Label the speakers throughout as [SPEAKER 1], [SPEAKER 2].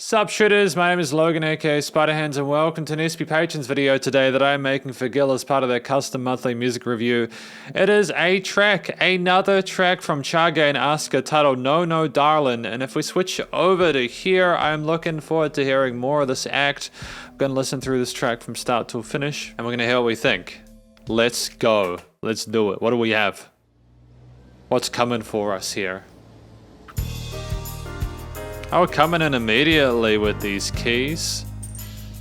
[SPEAKER 1] Sup Shredders, my name is Logan aka Spiderhands and welcome to an SP Patrons video today that I am making for Gill as part of their custom monthly music review. It is another track from CHAGE and ASKA titled No No Darlin, and if we switch over to here, I'm looking forward to hearing more of this act. I'm going to listen through this track from start to finish and we're going to hear what we think. Let's go. Let's do it. What do we have? What's coming for us here? Oh, coming in immediately with these keys.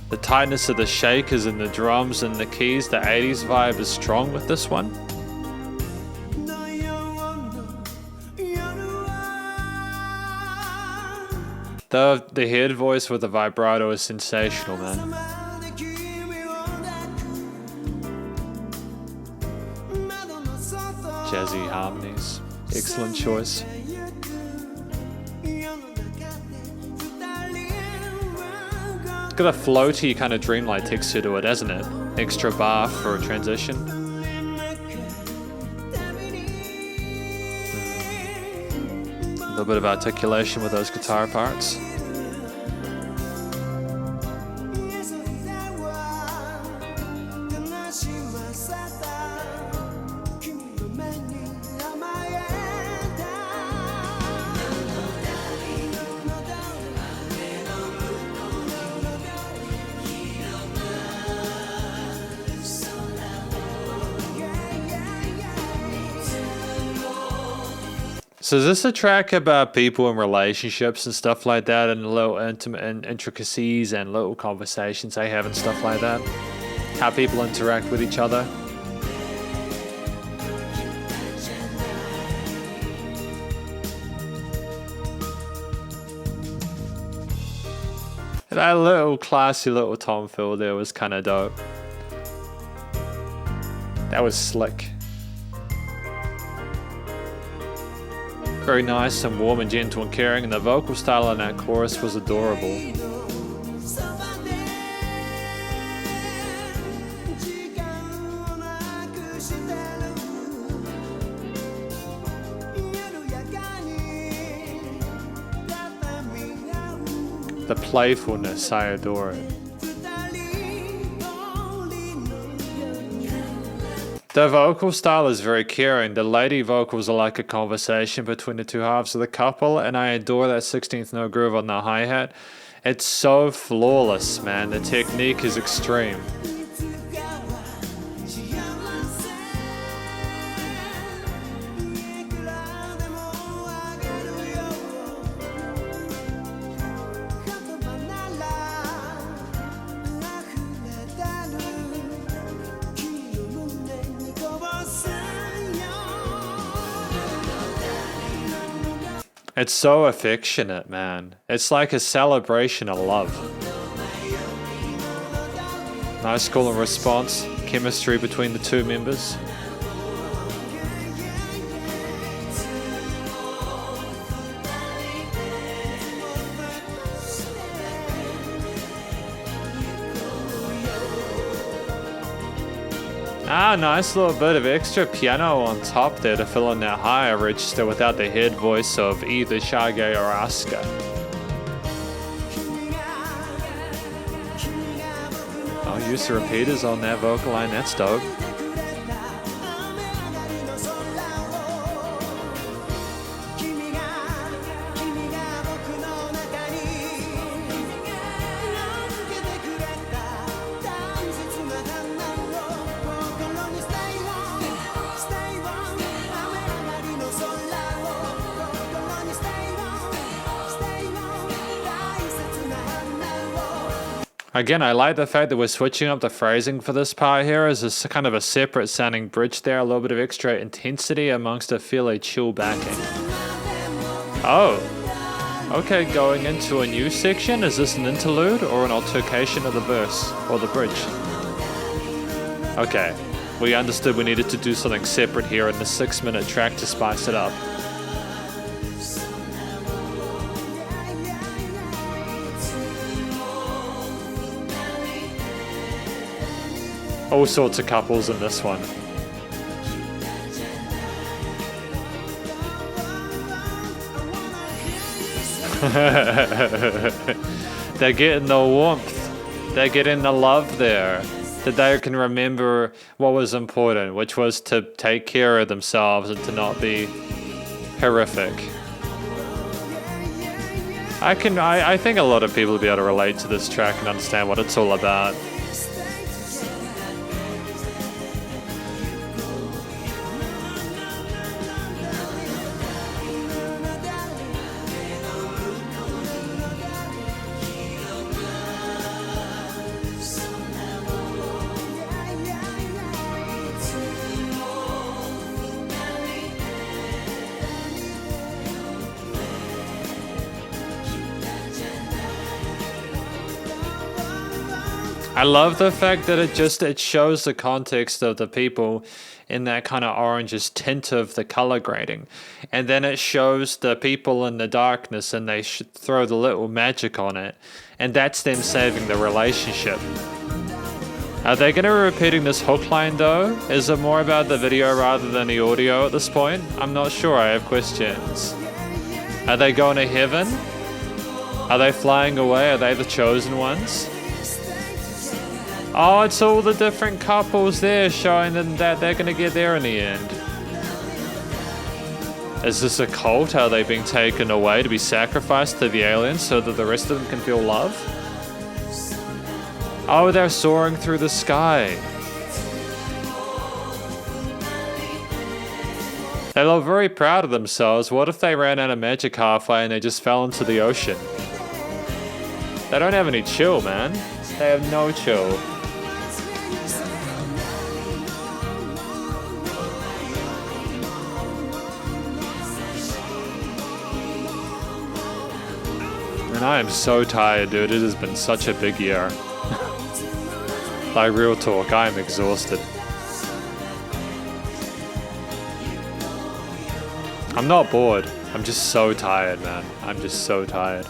[SPEAKER 1] The tightness of the shakers and the drums and the keys, the 80s vibe is strong with this one. The head voice with the vibrato is sensational, man. Jazzy harmonies, excellent choice. It's got a floaty kind of dreamlike texture to it, hasn't it? Extra bar for a transition. A little bit of articulation with those guitar parts. So is this a track about people in relationships and stuff like that, and little intimate intricacies and little conversations they have and stuff like that? How people interact with each other? That little classy little tom fill there was kind of dope. That was slick. Very nice and warm and gentle and caring, and the vocal style in that chorus was adorable. The playfulness, I adore it. The vocal style is very caring. The lady vocals are like a conversation between the two halves of the couple, and I adore that 16th note groove on the hi-hat. It's so flawless, man. The technique is extreme. It's so affectionate, man. It's like a celebration of love. Nice call and response. Chemistry between the two members. Nice little bit of extra piano on top there to fill in that higher register without the head voice of either CHAGE or ASKA. Oh, use the repeaters on that vocal line, that's dope. Again, I like the fact that we're switching up the phrasing for this part here as a kind of a separate sounding bridge there, a little bit of extra intensity amongst a fairly chill backing. Oh, okay, going into a new section. Is this an interlude or an altercation of the verse or the bridge? Okay, we understood we needed to do something separate here in the 6-minute track to spice it up. All sorts of couples in this one. They're getting the warmth. They're getting the love there. That they can remember what was important, which was to take care of themselves and to not be horrific. I think a lot of people will be able to relate to this track and understand what it's all about. I love the fact that it shows the context of the people in that kind of orangish tint of the color grading, and then it shows the people in the darkness and they throw the little magic on it, and that's them saving the relationship. Are they going to be repeating this hook line though? Is it more about the video rather than the audio at this point? I'm not sure, I have questions. Are they going to heaven? Are they flying away? Are they the chosen ones? Oh, it's all the different couples there showing them that they're going to get there in the end. Is this a cult? Are they being taken away to be sacrificed to the aliens so that the rest of them can feel love? Oh, they're soaring through the sky. They look very proud of themselves. What if they ran out of magic halfway and they just fell into the ocean? They don't have any chill, man. They have no chill. And I am so tired, dude. It has been such a big year. Like, real talk, I am exhausted. I'm not bored. I'm just so tired, man. I'm just so tired.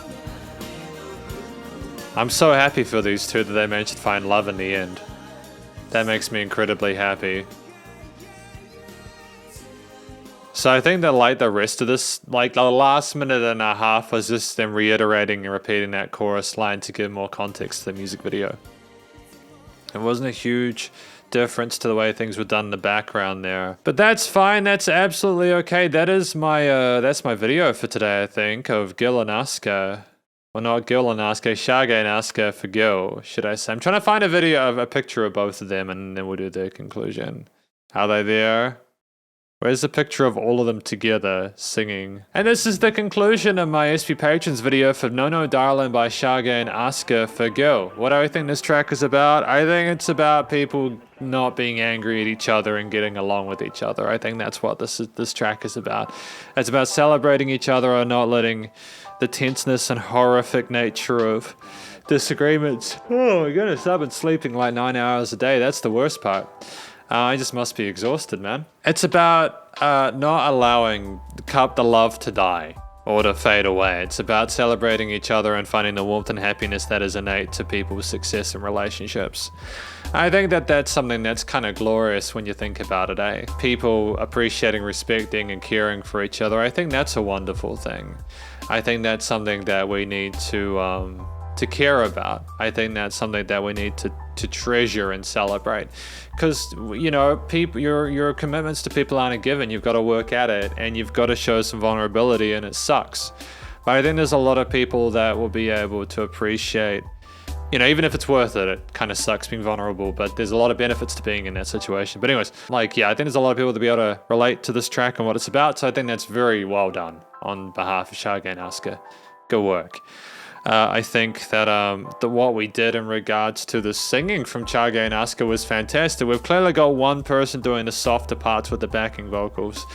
[SPEAKER 1] I'm so happy for these two that they managed to find love in the end. That makes me incredibly happy. So I think that like the rest of this, like the last minute and a half was just them reiterating and repeating that chorus line to give more context to the music video. It wasn't a huge difference to the way things were done in the background there. But that's fine, that's absolutely okay. That is my that's my video for today, I think, of Gill and ASKA. Well, not Gill and ASKA, CHAGE and ASKA for Gill, should I say. I'm trying to find a video of a picture of both of them and then we'll do the conclusion. Are they there? Where's the picture of all of them together singing? And this is the conclusion of my SP Patrons video for No No Darlin by CHAGE and ASKA for Gill. What do I think this track is about? I think it's about people not being angry at each other and getting along with each other. I think that's what this track is about. It's about celebrating each other and not letting the tenseness and horrific nature of disagreements. Oh my goodness, I've been sleeping like 9 hours a day. That's the worst part. I just must be exhausted, man. It's about not allowing the love to die or to fade away. It's about celebrating each other and finding the warmth and happiness that is innate to people's success in relationships. I think that that's something that's kind of glorious when you think about it, eh? People appreciating, respecting, and caring for each other. I think that's a wonderful thing. I think that's something that we need to care about. I think that's something that we need to treasure and celebrate, because you know, people, your commitments to people aren't a given. You've got to work at it and you've got to show some vulnerability, and it sucks. But I think there's a lot of people that will be able to appreciate, you know, even if it's worth it, it kind of sucks being vulnerable, but there's a lot of benefits to being in that situation. But anyways, like, yeah, I think there's a lot of people to be able to relate to this track and what it's about. So I think that's very well done on behalf of CHAGE and ASKA. Good work. I think that what we did in regards to the singing from CHAGE and ASKA was fantastic. We've clearly got one person doing the softer parts with the backing vocals,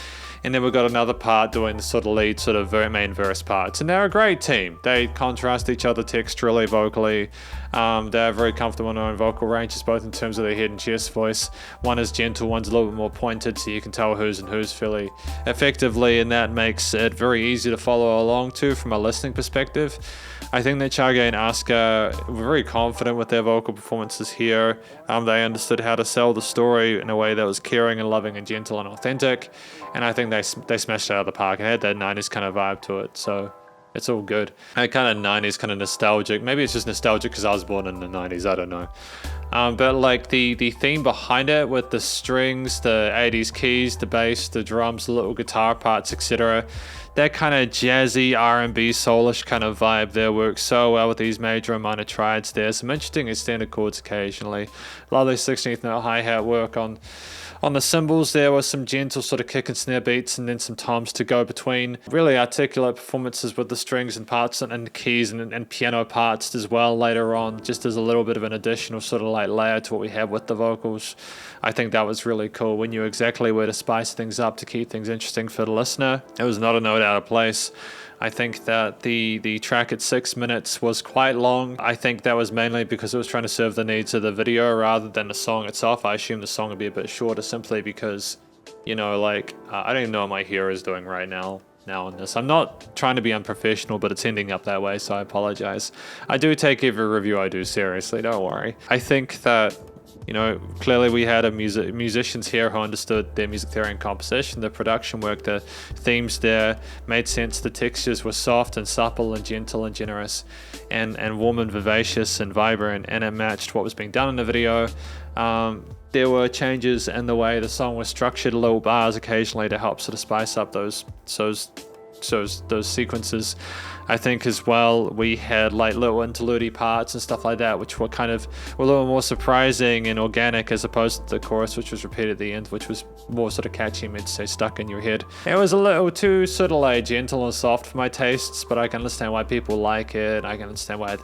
[SPEAKER 1] and then we've got another part doing the sort of lead, sort of main verse parts. And they're a great team. They contrast each other texturally, vocally. They're very comfortable in their own vocal ranges, both in terms of their head and chest voice. One is gentle, one's a little bit more pointed, so you can tell who's and who's fairly effectively, and that makes it very easy to follow along to from a listening perspective. I think that CHAGE and ASKA were very confident with their vocal performances here. They understood how to sell the story in a way that was caring and loving and gentle and authentic, and I think they smashed it out of the park and had that 90s kind of vibe to it. So It's all good. And kind of 90s, kind of nostalgic. Maybe it's just nostalgic because I was born in the 90s, I don't know. But like the theme behind it with the strings, the 80s keys, the bass, the drums, the little guitar parts, etc. That kind of jazzy R&B soulish kind of vibe there works so well with these major and minor triads there. Some interesting extended chords occasionally. A lot of those 16th note hi-hat work on the cymbals there was some gentle sort of kick and snare beats, and then some toms to go between. Really articulate performances with the strings and parts and the keys and piano parts as well later on, just as a little bit of an additional sort of like layer to what we have with the vocals. I think that was really cool. We knew exactly where to spice things up to keep things interesting for the listener. It was not a note out of place. I think that the track at 6 minutes was quite long. I think that was mainly because it was trying to serve the needs of the video rather than the song itself. I assume the song would be a bit shorter simply because, you know, like, I don't even know what my hair is doing right now in this. I'm not trying to be unprofessional, but it's ending up that way, so I apologize. I do take every review I do seriously, don't worry. I think that, you know, clearly we had musicians here who understood their music theory and composition, the production work, the themes there made sense, the textures were soft and supple and gentle and generous and warm and vivacious and vibrant, and it matched what was being done in the video. There were changes in the way the song was structured, little bars occasionally to help sort of spice up those sequences. I think as well we had like little interlude parts and stuff like that, which were a little more surprising and organic as opposed to the chorus, which was repeated at the end, which was more sort of catchy, meant to say stuck in your head. It was a little too sort of like gentle and soft for my tastes, but I can understand why people like it. I can understand why they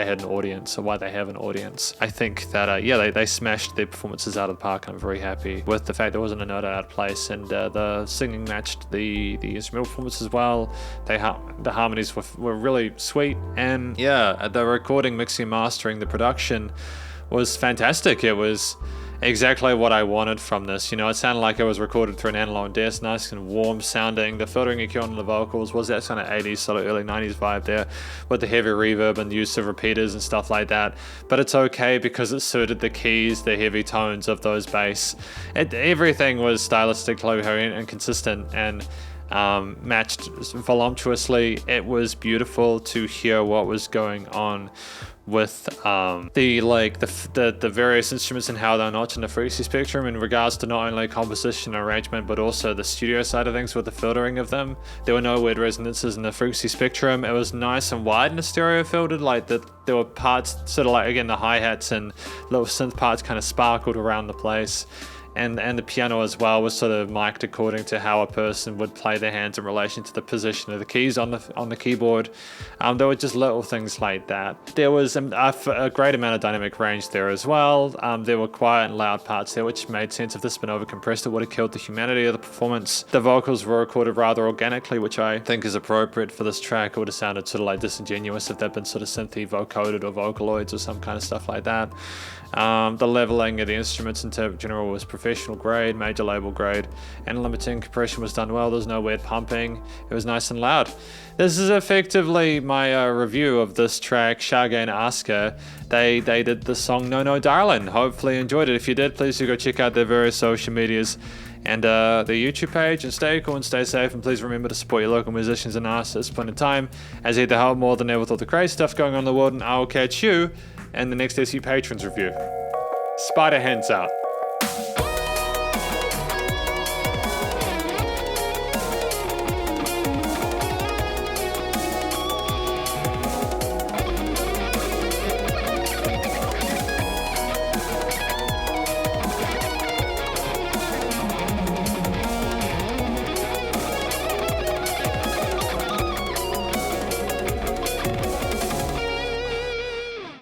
[SPEAKER 1] had an audience, or why they have an audience. I think that yeah, they smashed their performances out of the park, and I'm very happy with the fact there wasn't a note out of place, and the singing matched the instrumental performance as well. The harmonies were really sweet, and yeah, the recording, mixing, mastering, the production was fantastic. It was exactly what I wanted from this. You know, it sounded like it was recorded through an analog desk, nice and warm sounding. The filtering EQ on the vocals was that kind of 80s, sort of early 90s vibe there with the heavy reverb and the use of repeaters and stuff like that. But it's okay because it suited the keys, the heavy tones of those bass. Everything was stylistically coherent and consistent, and matched voluptuously. It was beautiful to hear what was going on with the various instruments and how they're notched in the frequency spectrum in regards to not only composition and arrangement, but also the studio side of things with the filtering of them. There were no weird resonances in the frequency spectrum. It was nice and wide and stereo filtered. Like there were parts sort of like, again, the hi-hats and little synth parts kind of sparkled around the place. And the piano as well was sort of mic'd according to how a person would play their hands in relation to the position of the keys on the keyboard. There were just little things like that. There was a great amount of dynamic range there as well. There were quiet and loud parts there, which made sense. If this had been overcompressed, it would have killed the humanity of the performance. The vocals were recorded rather organically, which I think is appropriate for this track. It would have sounded sort of like disingenuous if they'd been sort of synthy vocoded or vocaloids or some kind of stuff like that. The leveling of the instruments in general was professional grade, major label grade, and limiting compression was done well. There's no weird pumping. It was nice and loud. This is effectively my review of this track, CHAGE and ASKA. They did the song No No Darlin. Hopefully you enjoyed it. If you did, please do go check out their various social medias and their YouTube page, and stay cool and stay safe, and please remember to support your local musicians and artists at this point in time, as they help more than ever with all the crazy stuff going on in the world, and I will catch you in the next SP Patrons review. Spiderhands out.